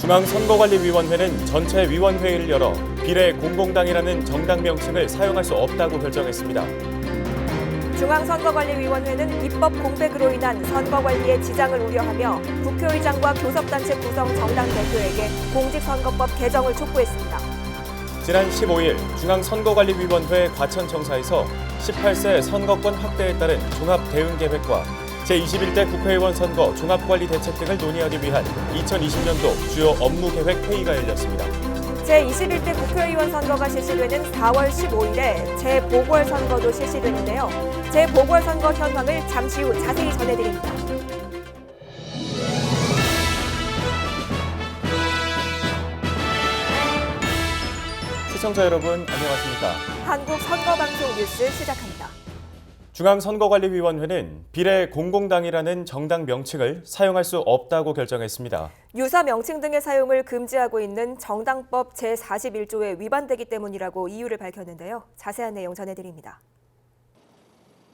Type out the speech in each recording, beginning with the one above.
중앙선거관리위원회는 전체 위원회의를 열어 비례공공당이라는 정당 명칭을 사용할 수 없다고 결정했습니다. 중앙선거관리위원회는 입법 공백으로 인한 선거관리에 지장을 우려하며 국회의장과 교섭단체 구성 정당 대표에게 공직선거법 개정을 촉구했습니다. 지난 15일 중앙선거관리위원회 과천청사에서 18세 선거권 확대에 따른 종합대응계획과 제21대 국회의원 선거 종합관리대책 등을 논의하기 위한 2020년도 주요 업무계획 회의가 열렸습니다. 제21대 국회의원 선거가 실시되는 4월 15일에 재보궐선거도 실시되는데요. 재보궐선거 현황을 잠시 후 자세히 전해드립니다. 시청자 여러분 안녕하십니까? 한국선거방송 뉴스 시작합니다. 중앙선거관리위원회는 비례공공당이라는 정당 명칭을 사용할 수 없다고 결정했습니다. 유사 명칭 등의 사용을 금지하고 있는 정당법 제41조에 위반되기 때문이라고 이유를 밝혔는데요. 자세한 내용 전해드립니다.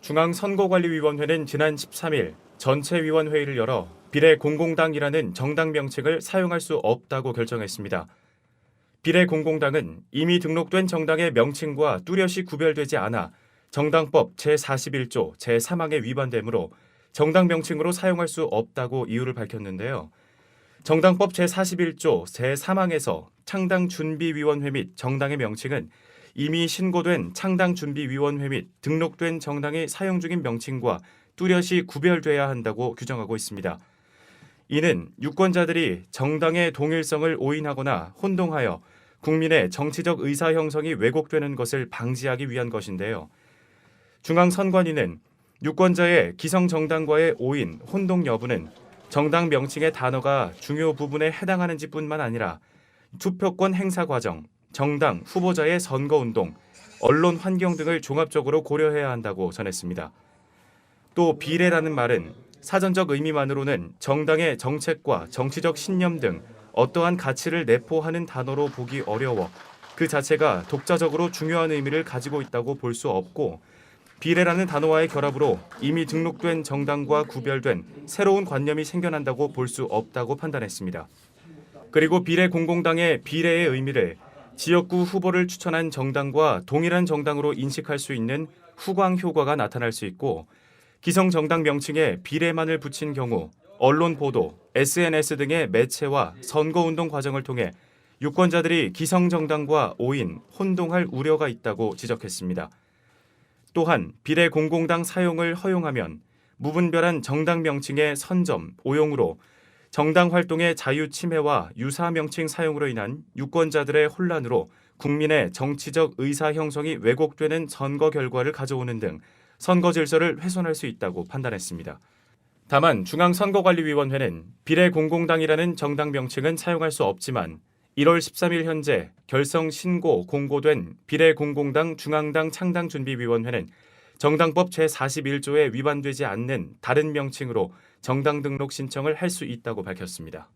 중앙선거관리위원회는 지난 13일 전체 위원회의를 열어 비례공공당이라는 정당 명칭을 사용할 수 없다고 결정했습니다. 비례공공당은 이미 등록된 정당의 명칭과 뚜렷이 구별되지 않아 정당법 제41조 제3항에 위반되므로 정당 명칭으로 사용할 수 없다고 이유를 밝혔는데요. 정당법 제41조 제3항에서 창당준비위원회 및 정당의 명칭은 이미 신고된 창당준비위원회 및 등록된 정당이 사용 중인 명칭과 뚜렷이 구별돼야 한다고 규정하고 있습니다. 이는 유권자들이 정당의 동일성을 오인하거나 혼동하여 국민의 정치적 의사 형성이 왜곡되는 것을 방지하기 위한 것인데요. 중앙선관위는 유권자의 기성정당과의 오인, 혼동 여부는 정당 명칭의 단어가 중요 부분에 해당하는지 뿐만 아니라 투표권 행사 과정, 정당, 후보자의 선거운동, 언론 환경 등을 종합적으로 고려해야 한다고 전했습니다. 또 비례라는 말은 사전적 의미만으로는 정당의 정책과 정치적 신념 등 어떠한 가치를 내포하는 단어로 보기 어려워 그 자체가 독자적으로 중요한 의미를 가지고 있다고 볼 수 없고 비례라는 단어와의 결합으로 이미 등록된 정당과 구별된 새로운 관념이 생겨난다고 볼 수 없다고 판단했습니다. 그리고 비례공공당의 비례의 의미를 지역구 후보를 추천한 정당과 동일한 정당으로 인식할 수 있는 후광 효과가 나타날 수 있고 기성 정당 명칭에 비례만을 붙인 경우 언론 보도, SNS 등의 매체와 선거운동 과정을 통해 유권자들이 기성 정당과 오인, 혼동할 우려가 있다고 지적했습니다. 또한 비례공공당 사용을 허용하면 무분별한 정당 명칭의 선점, 오용으로 정당 활동의 자유 침해와 유사 명칭 사용으로 인한 유권자들의 혼란으로 국민의 정치적 의사 형성이 왜곡되는 선거 결과를 가져오는 등 선거 질서를 훼손할 수 있다고 판단했습니다. 다만 중앙선거관리위원회는 비례공공당이라는 정당 명칭은 사용할 수 없지만 1월 13일 현재 결성 신고 공고된 비례공공당 중앙당 창당준비위원회는 정당법 제41조에 위반되지 않는 다른 명칭으로 정당 등록 신청을 할 수 있다고 밝혔습니다.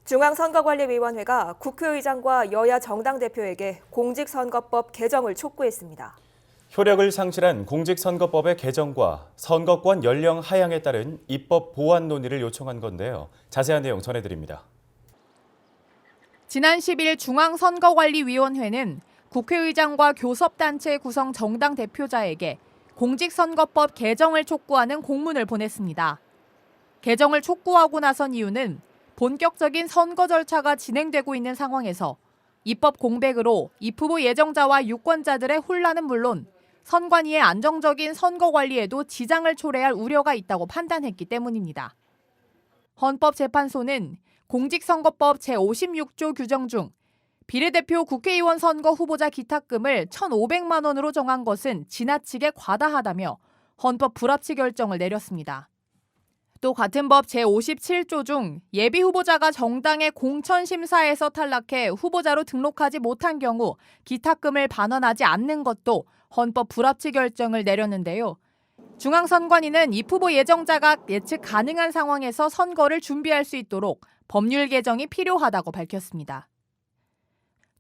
중앙선거관리위원회가 국회의장과 여야 정당 대표에게 공직선거법 개정을 촉구했습니다. 효력을 상실한 공직선거법의 개정과 선거권 연령 하향에 따른 입법 보완 논의를 요청한 건데요. 자세한 내용 전해드립니다. 지난 10일 중앙선거관리위원회는 국회의장과 교섭단체 구성 정당 대표자에게 공직선거법 개정을 촉구하는 공문을 보냈습니다. 개정을 촉구하고 나선 이유는 본격적인 선거 절차가 진행되고 있는 상황에서 입법 공백으로 입 후보 예정자와 유권자들의 혼란은 물론 선관위의 안정적인 선거 관리에도 지장을 초래할 우려가 있다고 판단했기 때문입니다. 헌법재판소는 공직선거법 제56조 규정 중 비례대표 국회의원 선거 후보자 기탁금을 1,500만 원으로 정한 것은 지나치게 과다하다며 헌법 불합치 결정을 내렸습니다. 또 같은 법 제57조 중 예비 후보자가 정당의 공천 심사에서 탈락해 후보자로 등록하지 못한 경우 기탁금을 반환하지 않는 것도 헌법 불합치 결정을 내렸는데요. 중앙선관위는 입 후보 예정자가 예측 가능한 상황에서 선거를 준비할 수 있도록 법률 개정이 필요하다고 밝혔습니다.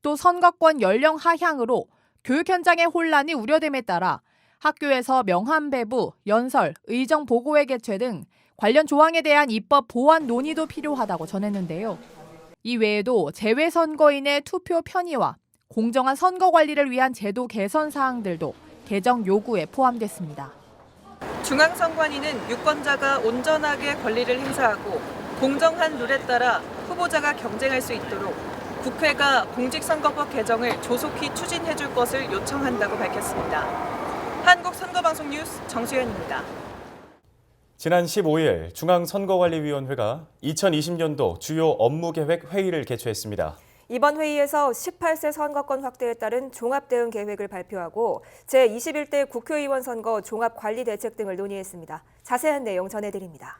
또 선거권 연령 하향으로 교육 현장의 혼란이 우려됨에 따라 학교에서 명함 배부, 연설, 의정 보고회 개최 등 관련 조항에 대한 입법 보완 논의도 필요하다고 전했는데요. 이 외에도 재외선거인의 투표 편의와 공정한 선거 관리를 위한 제도 개선 사항들도 개정 요구에 포함됐습니다. 중앙선관위는 유권자가 온전하게 권리를 행사하고 공정한 룰에 따라 후보자가 경쟁할 수 있도록 국회가 공직선거법 개정을 조속히 추진해 줄 것을 요청한다고 밝혔습니다. 한국선거방송 뉴스 정수현입니다. 지난 15일 중앙선거관리위원회가 2020년도 주요 업무계획 회의를 개최했습니다. 이번 회의에서 18세 선거권 확대에 따른 종합대응 계획을 발표하고 제21대 국회의원 선거 종합관리대책 등을 논의했습니다. 자세한 내용 전해드립니다.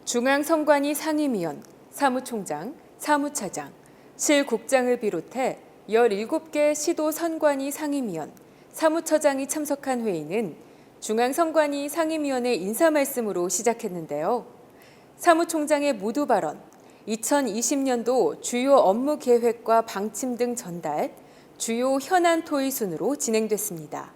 중앙선관위 상임위원, 사무총장, 사무차장, 실국장을 비롯해 17개 시도 선관위 상임위원, 사무처장이 참석한 회의는 중앙선관위 상임위원회 인사 말씀으로 시작했는데요. 사무총장의 모두 발언, 2020년도 주요 업무 계획과 방침 등 전달, 주요 현안 토의 순으로 진행됐습니다.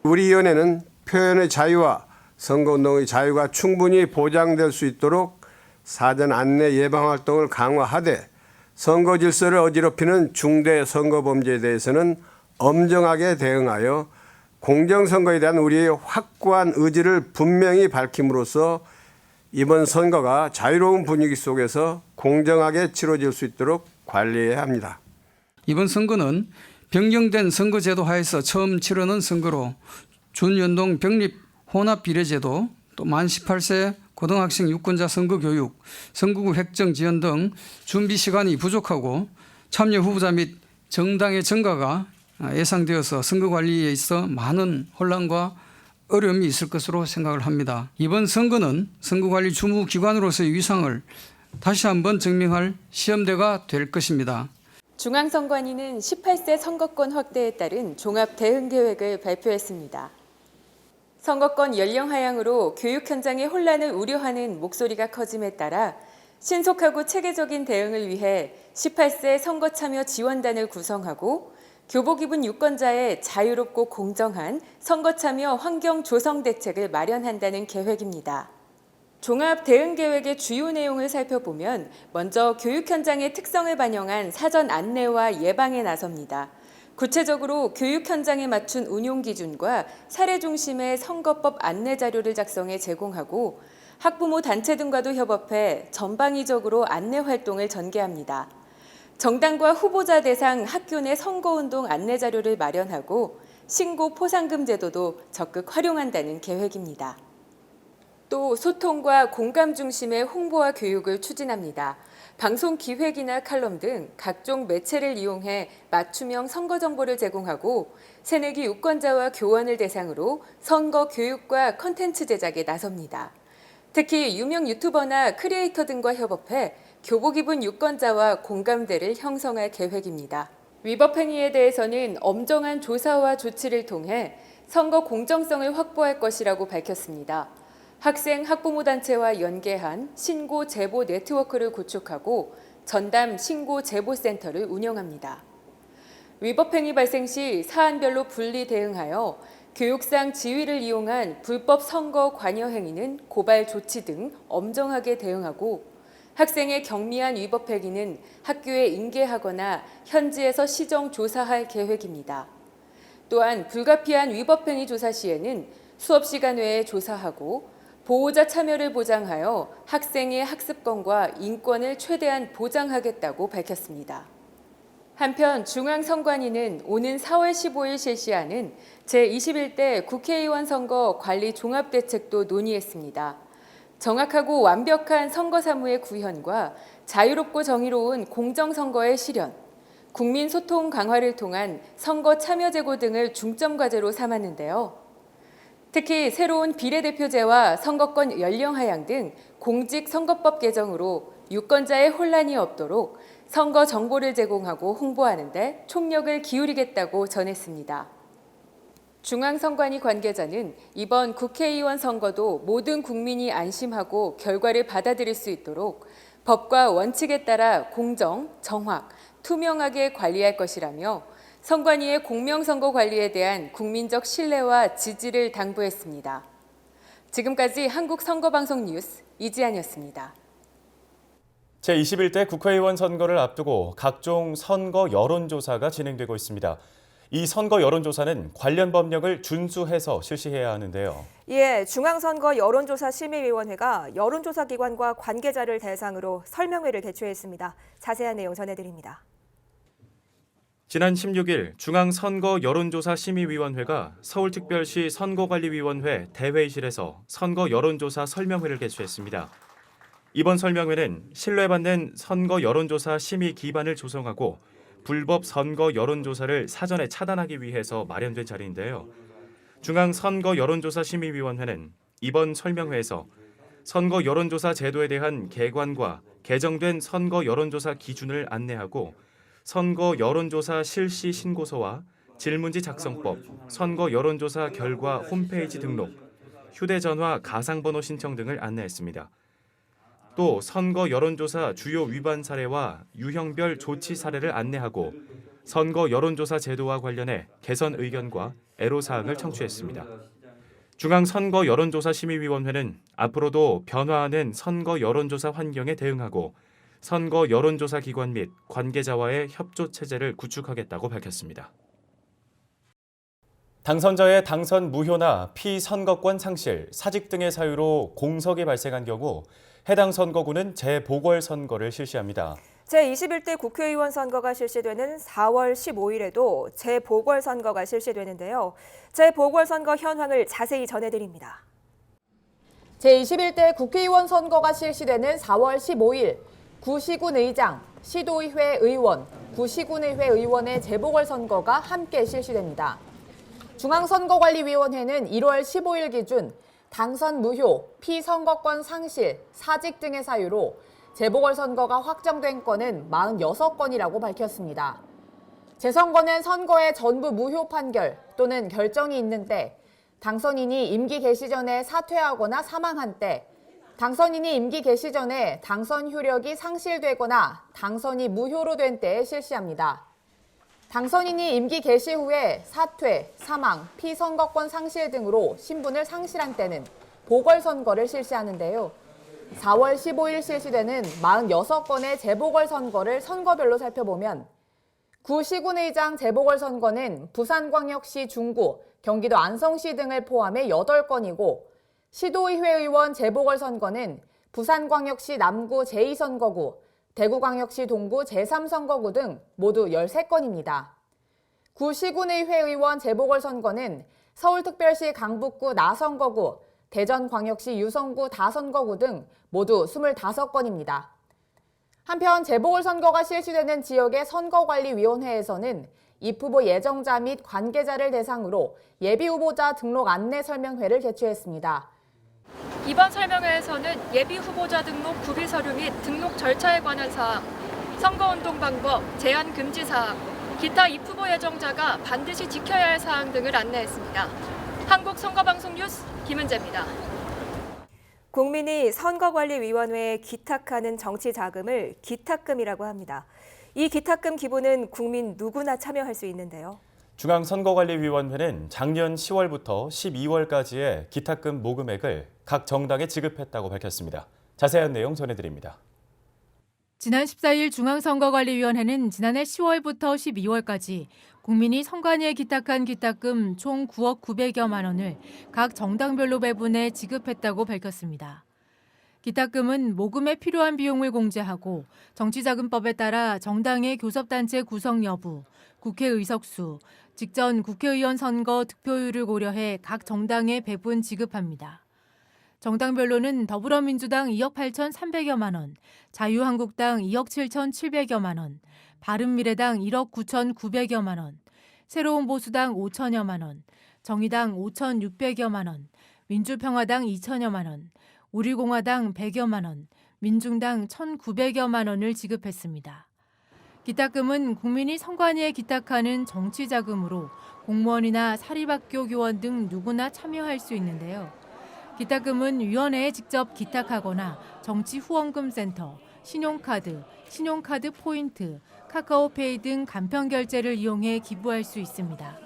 우리 위원회는 표현의 자유와 선거운동의 자유가 충분히 보장될 수 있도록 사전 안내 예방 활동을 강화하되 선거 질서를 어지럽히는 중대 선거 범죄에 대해서는 엄정하게 대응하여 공정선거에 대한 우리의 확고한 의지를 분명히 밝힘으로써 이번 선거가 자유로운 분위기 속에서 공정하게 치러질 수 있도록 관리해야 합니다. 이번 선거는 변경된 선거제도 하에서 처음 치르는 선거로 준연동 병립 혼합 비례제도, 또 만 18세 고등학생 유권자 선거교육, 선거구 획정 지연 등 준비 시간이 부족하고 참여 후보자 및 정당의 증가가 예상되어서 선거 관리에 있어 많은 혼란과 어려움이 있을 것으로 생각을 합니다. 이번 선거는 선거관리 주무기관으로서의 위상을 다시 한번 증명할 시험대가 될 것입니다. 중앙선관위는 18세 선거권 확대에 따른 종합 대응 계획을 발표했습니다. 선거권 연령 하향으로 교육 현장의 혼란을 우려하는 목소리가 커짐에 따라 신속하고 체계적인 대응을 위해 18세 선거 참여 지원단을 구성하고 교복 입은 유권자의 자유롭고 공정한 선거 참여 환경 조성 대책을 마련한다는 계획입니다. 종합 대응 계획의 주요 내용을 살펴보면 먼저 교육 현장의 특성을 반영한 사전 안내와 예방에 나섭니다. 구체적으로 교육 현장에 맞춘 운용 기준과 사례 중심의 선거법 안내 자료를 작성해 제공하고 학부모 단체 등과도 협업해 전방위적으로 안내 활동을 전개합니다. 정당과 후보자 대상 학교 내 선거운동 안내 자료를 마련하고 신고 포상금 제도도 적극 활용한다는 계획입니다. 또 소통과 공감 중심의 홍보와 교육을 추진합니다. 방송 기획이나 칼럼 등 각종 매체를 이용해 맞춤형 선거 정보를 제공하고 새내기 유권자와 교원을 대상으로 선거 교육과 콘텐츠 제작에 나섭니다. 특히 유명 유튜버나 크리에이터 등과 협업해 교복 입은 유권자와 공감대를 형성할 계획입니다. 위법 행위에 대해서는 엄정한 조사와 조치를 통해 선거 공정성을 확보할 것이라고 밝혔습니다. 학생, 학부모 단체와 연계한 신고 제보 네트워크를 구축하고 전담 신고 제보 센터를 운영합니다. 위법 행위 발생 시 사안별로 분리 대응하여 교육상 지위를 이용한 불법 선거 관여 행위는 고발 조치 등 엄정하게 대응하고 학생의 경미한 위법 행위는 학교에 인계하거나 현지에서 시정 조사할 계획입니다. 또한 불가피한 위법 행위 조사 시에는 수업 시간 외에 조사하고 보호자 참여를 보장하여 학생의 학습권과 인권을 최대한 보장하겠다고 밝혔습니다. 한편 중앙선관위는 오는 4월 15일 실시하는 제21대 국회의원 선거 관리 종합대책도 논의했습니다. 정확하고 완벽한 선거 사무의 구현과 자유롭고 정의로운 공정선거의 실현, 국민 소통 강화를 통한 선거 참여 제고 등을 중점 과제로 삼았는데요. 특히 새로운 비례대표제와 선거권 연령 하향 등 공직선거법 개정으로 유권자의 혼란이 없도록 선거 정보를 제공하고 홍보하는 데 총력을 기울이겠다고 전했습니다. 중앙선관위 관계자는 이번 국회의원 선거도 모든 국민이 안심하고 결과를 받아들일 수 있도록 법과 원칙에 따라 공정, 정확, 투명하게 관리할 것이라며 선관위의 공명선거 관리에 대한 국민적 신뢰와 지지를 당부했습니다. 지금까지 한국선거방송 뉴스 이지안이었습니다. 제21대 국회의원 선거를 앞두고 각종 선거 여론조사가 진행되고 있습니다. 이 선거 여론조사는 관련 법령을 준수해서 실시해야 하는데요. 이에 중앙선거 여론조사심의위원회가 여론조사기관과 관계자를 대상으로 설명회를 개최했습니다. 자세한 내용 전해드립니다. 지난 16일 중앙선거 여론조사심의위원회가 서울특별시 선거관리위원회 대회의실에서 선거 여론조사 설명회를 개최했습니다. 이번 설명회는 신뢰받는 선거 여론조사 심의 기반을 조성하고 불법 선거 여론조사를 사전에 차단하기 위해서 마련된 자리인데요. 중앙선거 여론조사심의위원회는 이번 설명회에서 선거 여론조사 제도에 대한 개관과 개정된 선거 여론조사 기준을 안내하고 선거 여론조사 실시 신고서와 질문지 작성법, 선거 여론조사 결과 홈페이지 등록, 휴대전화 가상번호 신청 등을 안내했습니다. 또 선거 여론조사 주요 위반 사례와 유형별 조치 사례를 안내하고 선거 여론조사 제도와 관련해 개선 의견과 애로사항을 청취했습니다. 중앙선거 여론조사심의위원회는 앞으로도 변화하는 선거 여론조사 환경에 대응하고 선거 여론조사 기관 및 관계자와의 협조 체제를 구축하겠다고 밝혔습니다. 당선자의 당선 무효나 피선거권 상실, 사직 등의 사유로 공석이 발생한 경우 해당 선거구는 재보궐선거를 실시합니다. 제21대 국회의원 선거가 실시되는 4월 15일에도 재보궐선거가 실시되는데요. 재보궐선거 현황을 자세히 전해드립니다. 제21대 국회의원 선거가 실시되는 4월 15일 구시군 의장, 시도의회 의원, 구시군의회 의원의 재보궐선거가 함께 실시됩니다. 중앙선거관리위원회는 1월 15일 기준 당선 무효, 피선거권 상실, 사직 등의 사유로 재보궐선거가 확정된 건은 46건이라고 밝혔습니다. 재선거는 선거의 전부 무효 판결 또는 결정이 있는 때, 당선인이 임기 개시 전에 사퇴하거나 사망한 때, 당선인이 임기 개시 전에 당선 효력이 상실되거나 당선이 무효로 된 때에 실시합니다. 당선인이 임기 개시 후에 사퇴, 사망, 피선거권 상실 등으로 신분을 상실한 때는 보궐선거를 실시하는데요. 4월 15일 실시되는 46건의 재보궐선거를 선거별로 살펴보면 구시군의장 재보궐선거는 부산광역시 중구, 경기도 안성시 등을 포함해 8건이고 시도의회 의원 재보궐선거는 부산광역시 남구 제2선거구, 대구광역시 동구 제3선거구 등 모두 13건입니다. 구시군의회 의원 재보궐선거는 서울특별시 강북구 나선거구, 대전광역시 유성구 다선거구 등 모두 25건입니다. 한편 재보궐선거가 실시되는 지역의 선거관리위원회에서는 입후보 예정자 및 관계자를 대상으로 예비후보자 등록 안내 설명회를 개최했습니다. 이번 설명회에서는 예비후보자 등록 구비 서류 및 등록 절차에 관한 사항, 선거운동 방법, 제한 금지 사항, 기타 입후보 예정자가 반드시 지켜야 할 사항 등을 안내했습니다. 한국선거방송 뉴스 김은재입니다. 국민이 선거관리위원회에 기탁하는 정치 자금을 기탁금이라고 합니다. 이 기탁금 기부는 국민 누구나 참여할 수 있는데요. 중앙선거관리위원회는 작년 10월부터 12월까지의 기탁금 모금액을 각 정당에 지급했다고 밝혔습니다. 자세한 내용 전해드립니다. 지난 14일 중앙선거관리위원회는 지난해 10월부터 12월까지 국민이 선관위에 기탁한 기탁금 총 9억 900여만 원을 각 정당별로 배분해 지급했다고 밝혔습니다. 기탁금은 모금에 필요한 비용을 공제하고 정치자금법에 따라 정당의 교섭단체 구성 여부, 국회 의석수, 직전 국회의원 선거 득표율을 고려해 각 정당에 배분 지급합니다. 정당별로는 더불어민주당 2억 8,300여만 원, 자유한국당 2억 7,700여만 원, 바른미래당 1억 9,900여만 원, 새로운 보수당 5천여만 원, 정의당 5,600여만 원, 민주평화당 2천여만 원, 우리공화당 100여만 원, 민중당 1,900여만 원을 지급했습니다. 기탁금은 국민이 선관위에 기탁하는 정치자금으로 공무원이나 사립학교 교원 등 누구나 참여할 수 있는데요. 기탁금은 위원회에 직접 기탁하거나 정치후원금센터, 신용카드, 신용카드 포인트, 카카오페이 등 간편결제를 이용해 기부할 수 있습니다.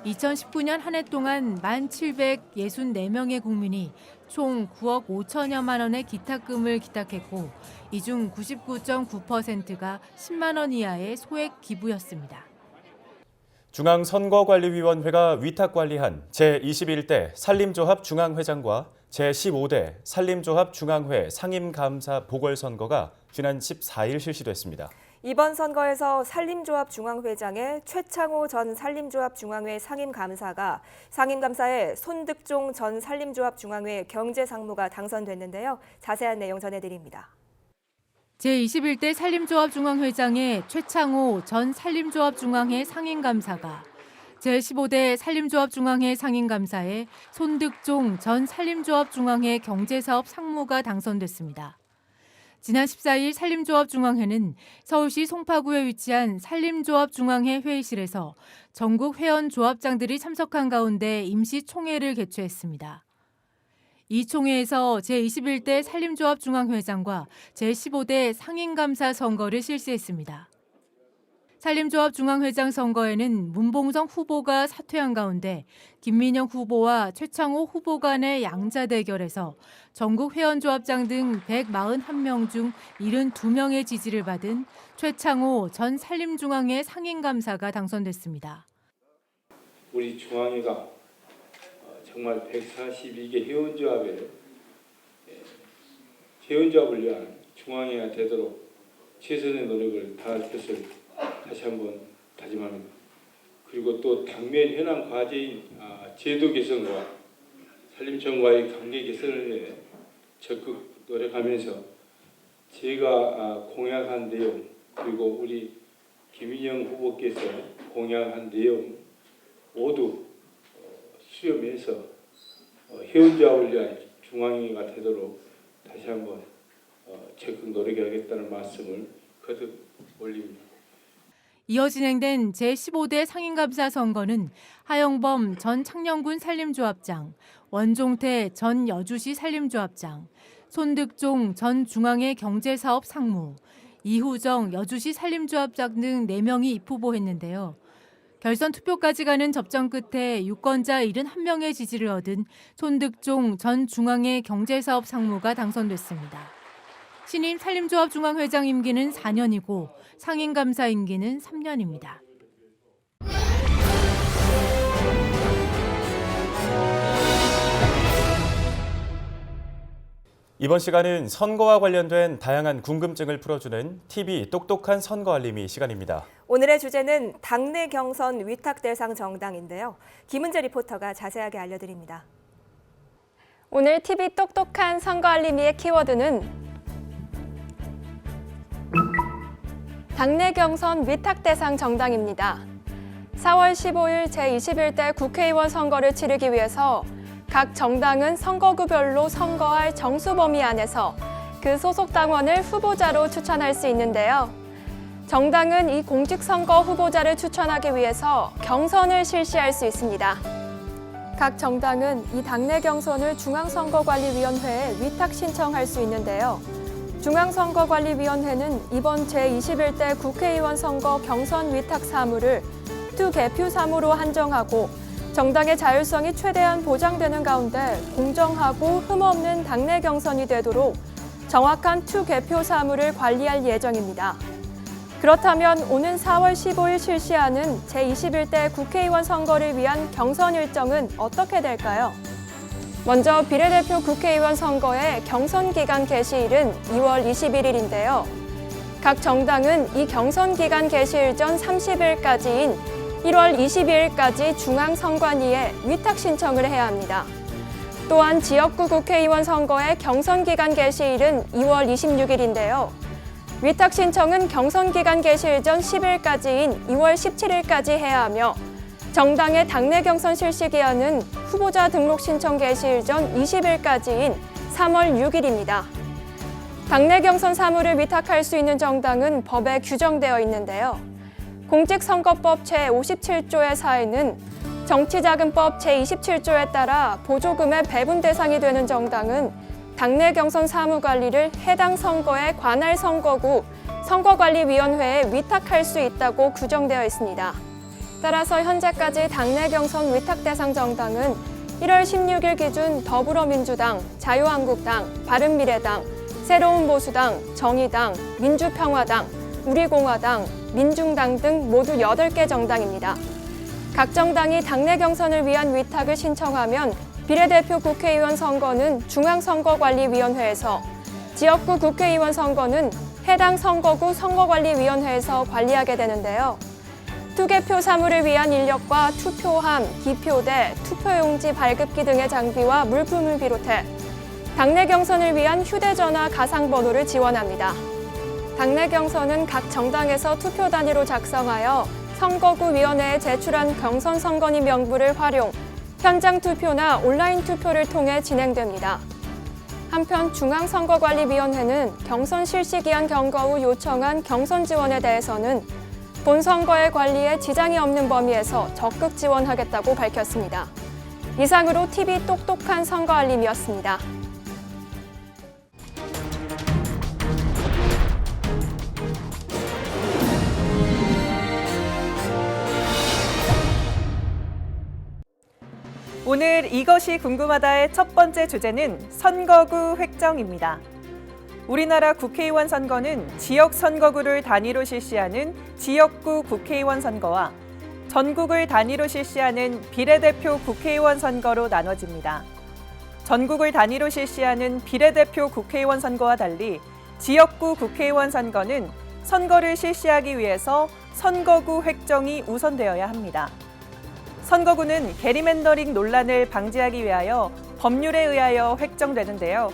2019년 한 해 동안 1,764명의 국민이 총 9억 5천여만 원의 기탁금을 기탁했고 이 중 99.9%가 10만 원 이하의 소액 기부였습니다. 중앙선거관리위원회가 위탁관리한 제21대 산림조합 중앙회장과 제15대 산림조합 중앙회 상임감사 보궐선거가 지난 14일 실시됐습니다. 이번 선거에서 산림조합 중앙회장의 최창호 전 산림조합 중앙회 상임감사가 상임감사에 손득종 전 산림조합 중앙회 경제상무가 당선됐는데요. 자세한 내용 전해드립니다. 제21대 산림조합 중앙회장의 최창호 전 산림조합 중앙회 상임감사가 제15대 산림조합 중앙회 상임감사에 손득종 전 산림조합 중앙회 경제사업 상무가 당선됐습니다. 지난 14일 산림조합 중앙회는 서울시 송파구에 위치한 산림조합 중앙회 회의실에서 전국 회원 조합장들이 참석한 가운데 임시 총회를 개최했습니다. 이 총회에서 제21대 산림조합 중앙회장과 제15대 상임감사 선거를 실시했습니다. 산림조합 중앙회장 선거에는 문봉성 후보가 사퇴한 가운데 김민영 후보와 최창호 후보 간의 양자 대결에서 전국 회원조합장 등 141명 중 72명의 지지를 받은 최창호 전 산림중앙회 상임감사가 당선됐습니다. 우리 중앙회가 정말 142개 회원조합을 위한 중앙회가 되도록 최선의 노력을 다할 것을 다시 한번 다짐합니다. 그리고 또 당면 현안 과제인 제도 개선과 산림청과의 관계 개선을 위해 적극 노력하면서 제가 공약한 내용 그리고 우리 김인영 후보께서 공약한 내용 모두 수렴해서 회원조합을 위한 중앙회가 되도록 다시 한번 적극 노력하겠다는 말씀을 거듭 올립니다. 이어 진행된 제15대 상임감사 선거는 하영범 전 창녕군 산림조합장, 원종태 전 여주시 산림조합장, 손득종 전 중앙회 경제사업 상무, 이후정 여주시 산림조합장 등 4명이 입후보했는데요. 결선 투표까지 가는 접전 끝에 유권자 71명의 지지를 얻은 손득종 전 중앙회 경제사업 상무가 당선됐습니다. 신임 산림조합 중앙회장 임기는 4년이고 상임감사 임기는 3년입니다. 이번 시간은 선거와 관련된 다양한 궁금증을 풀어주는 TV 똑똑한 선거 알림이 시간입니다. 오늘의 주제는 당내 경선 위탁 대상 정당인데요. 김은재 리포터가 자세하게 알려드립니다. 오늘 TV 똑똑한 선거 알림이의 키워드는 당내 경선 위탁 대상 정당입니다. 4월 15일 제21대 국회의원 선거를 치르기 위해서 각 정당은 선거구별로 선거할 정수 범위 안에서 그 소속 당원을 후보자로 추천할 수 있는데요. 정당은 이 공직선거 후보자를 추천하기 위해서 경선을 실시할 수 있습니다. 각 정당은 이 당내 경선을 중앙선거관리위원회에 위탁 신청할 수 있는데요. 중앙선거관리위원회는 이번 제21대 국회의원 선거 경선 위탁 사무를 투개표 사무로 한정하고 정당의 자율성이 최대한 보장되는 가운데 공정하고 흠없는 당내 경선이 되도록 정확한 투개표 사무를 관리할 예정입니다. 그렇다면 오는 4월 15일 실시하는 제21대 국회의원 선거를 위한 경선 일정은 어떻게 될까요? 먼저 비례대표 국회의원 선거의 경선 기간 개시일은 2월 21일인데요. 각 정당은 이 경선 기간 개시일 전 30일까지인 1월 22일까지 중앙선관위에 위탁 신청을 해야 합니다. 또한 지역구 국회의원 선거의 경선 기간 개시일은 2월 26일인데요. 위탁 신청은 경선 기간 개시일 전 10일까지인 2월 17일까지 해야 하며 정당의 당내 경선 실시 기한은 후보자 등록 신청 개시일 전 20일까지인 3월 6일입니다. 당내 경선 사무를 위탁할 수 있는 정당은 법에 규정되어 있는데요. 공직선거법 제57조의 4에는 정치자금법 제27조에 따라 보조금의 배분 대상이 되는 정당은 당내 경선 사무 관리를 해당 선거의 관할 선거구 선거관리위원회에 위탁할 수 있다고 규정되어 있습니다. 따라서 현재까지 당내 경선 위탁 대상 정당은 1월 16일 기준 더불어민주당, 자유한국당, 바른미래당, 새로운보수당, 정의당, 민주평화당, 우리공화당, 민중당 등 모두 8개 정당입니다. 각 정당이 당내 경선을 위한 위탁을 신청하면 비례대표 국회의원 선거는 중앙선거관리위원회에서, 지역구 국회의원 선거는 해당 선거구 선거관리위원회에서 관리하게 되는데요. 투개표 사무를 위한 인력과 투표함, 기표대, 투표용지 발급기 등의 장비와 물품을 비롯해 당내 경선을 위한 휴대전화 가상번호를 지원합니다. 당내 경선은 각 정당에서 투표 단위로 작성하여 선거구 위원회에 제출한 경선 선거인 명부를 활용, 현장 투표나 온라인 투표를 통해 진행됩니다. 한편 중앙선거관리위원회는 경선 실시 기한 경과 후 요청한 경선 지원에 대해서는 본 선거의 관리에 지장이 없는 범위에서 적극 지원하겠다고 밝혔습니다. 이상으로 TV 똑똑한 선거 알림이었습니다. 오늘 이것이 궁금하다의 첫 번째 주제는 선거구 획정입니다. 우리나라 국회의원 선거는 지역 선거구를 단위로 실시하는 지역구 국회의원 선거와 전국을 단위로 실시하는 비례대표 국회의원 선거로 나눠집니다. 전국을 단위로 실시하는 비례대표 국회의원 선거와 달리 지역구 국회의원 선거는 선거를 실시하기 위해서 선거구 획정이 우선되어야 합니다. 선거구는 게리맨더링 논란을 방지하기 위하여 법률에 의하여 획정되는데요.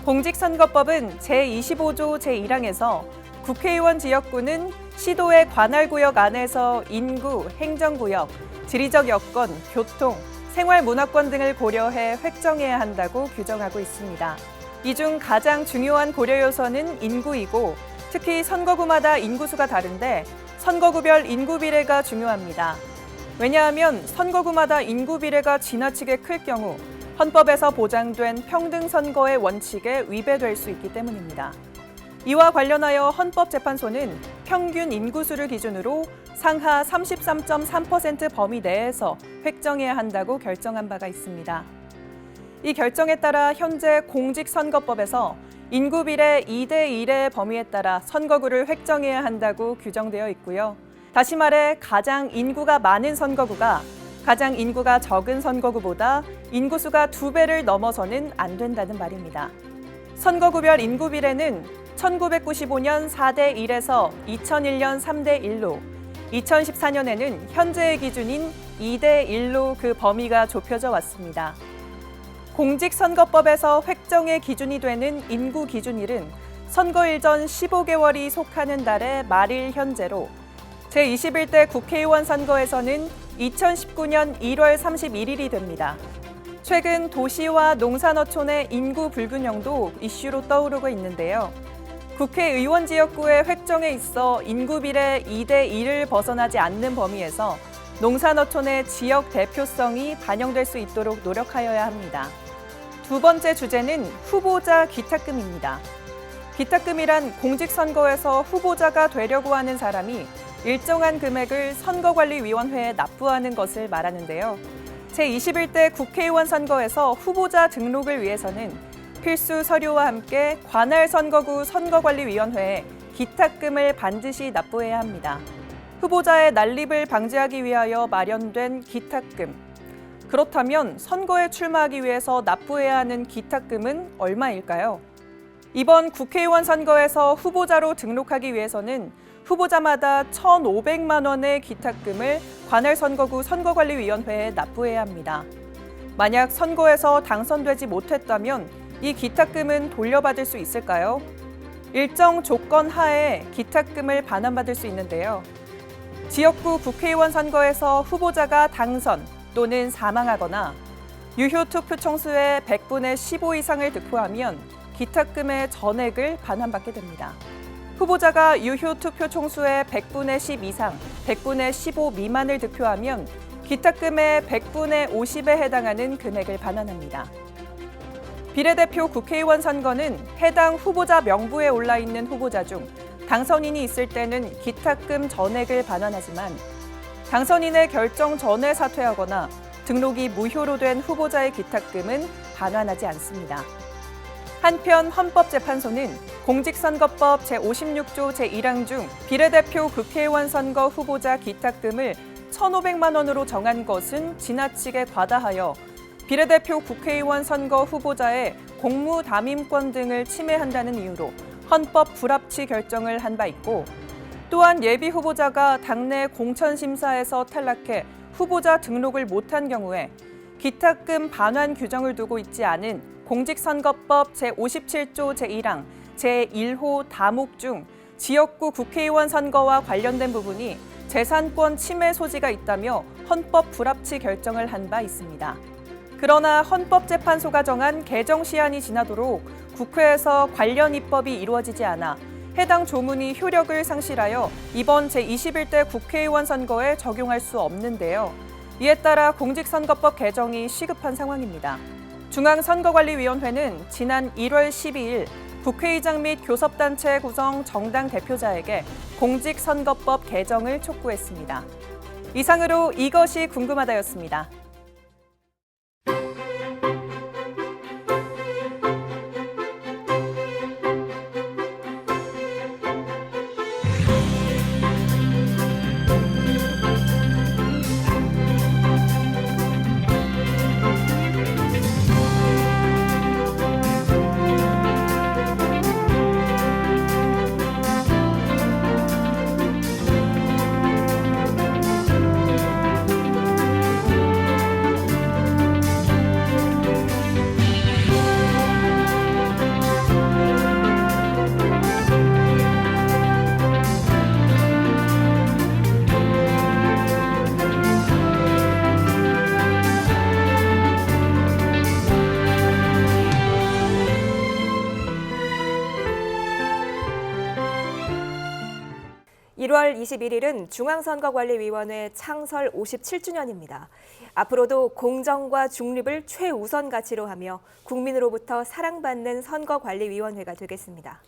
공직선거법은 제25조 제1항에서 국회의원 지역구는 시도의 관할구역 안에서 인구, 행정구역, 지리적 여건, 교통, 생활문화권 등을 고려해 획정해야 한다고 규정하고 있습니다. 이 중 가장 중요한 고려 요소는 인구이고 특히 선거구마다 인구수가 다른데 선거구별 인구 비례가 중요합니다. 왜냐하면 선거구마다 인구 비례가 지나치게 클 경우 헌법에서 보장된 평등 선거의 원칙에 위배될 수 있기 때문입니다. 이와 관련하여 헌법재판소는 평균 인구수를 기준으로 상하 33.3% 범위 내에서 획정해야 한다고 결정한 바가 있습니다. 이 결정에 따라 현재 공직선거법에서 인구 비례 2대1의 범위에 따라 선거구를 획정해야 한다고 규정되어 있고요. 다시 말해 가장 인구가 많은 선거구가 가장 인구가 적은 선거구보다 인구수가 2배를 넘어서는 안 된다는 말입니다. 선거구별 인구 비례는 1995년 4대1에서 2001년 3대1로 2014년에는 현재의 기준인 2대1로 그 범위가 좁혀져 왔습니다. 공직선거법에서 획정의 기준이 되는 인구 기준일은 선거일 전 15개월이 속하는 달의 말일 현재로 제21대 국회의원 선거에서는 2019년 1월 31일이 됩니다. 최근 도시와 농산어촌의 인구 불균형도 이슈로 떠오르고 있는데요. 국회의원 지역구의 획정에 있어 인구 비례 2대1을 벗어나지 않는 범위에서 농산어촌의 지역 대표성이 반영될 수 있도록 노력하여야 합니다. 두 번째 주제는 후보자 기탁금입니다. 기탁금이란 공직선거에서 후보자가 되려고 하는 사람이 일정한 금액을 선거관리위원회에 납부하는 것을 말하는데요. 제21대 국회의원 선거에서 후보자 등록을 위해서는 필수 서류와 함께 관할 선거구 선거관리위원회에 기탁금을 반드시 납부해야 합니다. 후보자의 난립을 방지하기 위하여 마련된 기탁금. 그렇다면 선거에 출마하기 위해서 납부해야 하는 기탁금은 얼마일까요? 이번 국회의원 선거에서 후보자로 등록하기 위해서는 후보자마다 1,500만 원의 기탁금을 관할 선거구 선거관리위원회에 납부해야 합니다. 만약 선거에서 당선되지 못했다면 이 기탁금은 돌려받을 수 있을까요? 일정 조건 하에 기탁금을 반환받을 수 있는데요. 지역구 국회의원 선거에서 후보자가 당선 또는 사망하거나 유효 투표 총수의 100분의 15 이상을 득표하면 기탁금의 전액을 반환받게 됩니다. 후보자가 유효 투표 총수의 100분의 10 이상, 100분의 15 미만을 득표하면 기탁금의 100분의 50에 해당하는 금액을 반환합니다. 비례대표 국회의원 선거는 해당 후보자 명부에 올라있는 후보자 중 당선인이 있을 때는 기탁금 전액을 반환하지만 당선인의 결정 전에 사퇴하거나 등록이 무효로 된 후보자의 기탁금은 반환하지 않습니다. 한편 헌법재판소는 공직선거법 제56조 제1항 중 비례대표 국회의원 선거 후보자 기탁금을 1,500만 원으로 정한 것은 지나치게 과다하여 비례대표 국회의원 선거 후보자의 공무 담임권 등을 침해한다는 이유로 헌법 불합치 결정을 한 바 있고, 또한 예비 후보자가 당내 공천심사에서 탈락해 후보자 등록을 못한 경우에 기탁금 반환 규정을 두고 있지 않은 공직선거법 제57조 제1항 제1호 다목 중 지역구 국회의원 선거와 관련된 부분이 재산권 침해 소지가 있다며 헌법 불합치 결정을 한 바 있습니다. 그러나 헌법재판소가 정한 개정 시한이 지나도록 국회에서 관련 입법이 이루어지지 않아 해당 조문이 효력을 상실하여 이번 제21대 국회의원 선거에 적용할 수 없는데요. 이에 따라 공직선거법 개정이 시급한 상황입니다. 중앙선거관리위원회는 지난 1월 12일 국회의장 및 교섭단체 구성 정당 대표자에게 공직선거법 개정을 촉구했습니다. 이상으로 이것이 궁금하다였습니다. (1월 21일은) 중앙선거관리위원회 창설 57주년입니다. 앞으로도 공정과 중립을 최우선 가치로 하며 국민으로부터 사랑받는 선거관리위원회가 되겠습니다.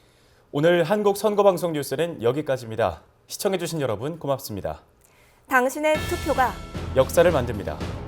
오늘 한국선거방송 뉴스는 여기까지입니다. 시청해주신 여러분 고맙습니다. 당신의 투표가 역사를 만듭니다.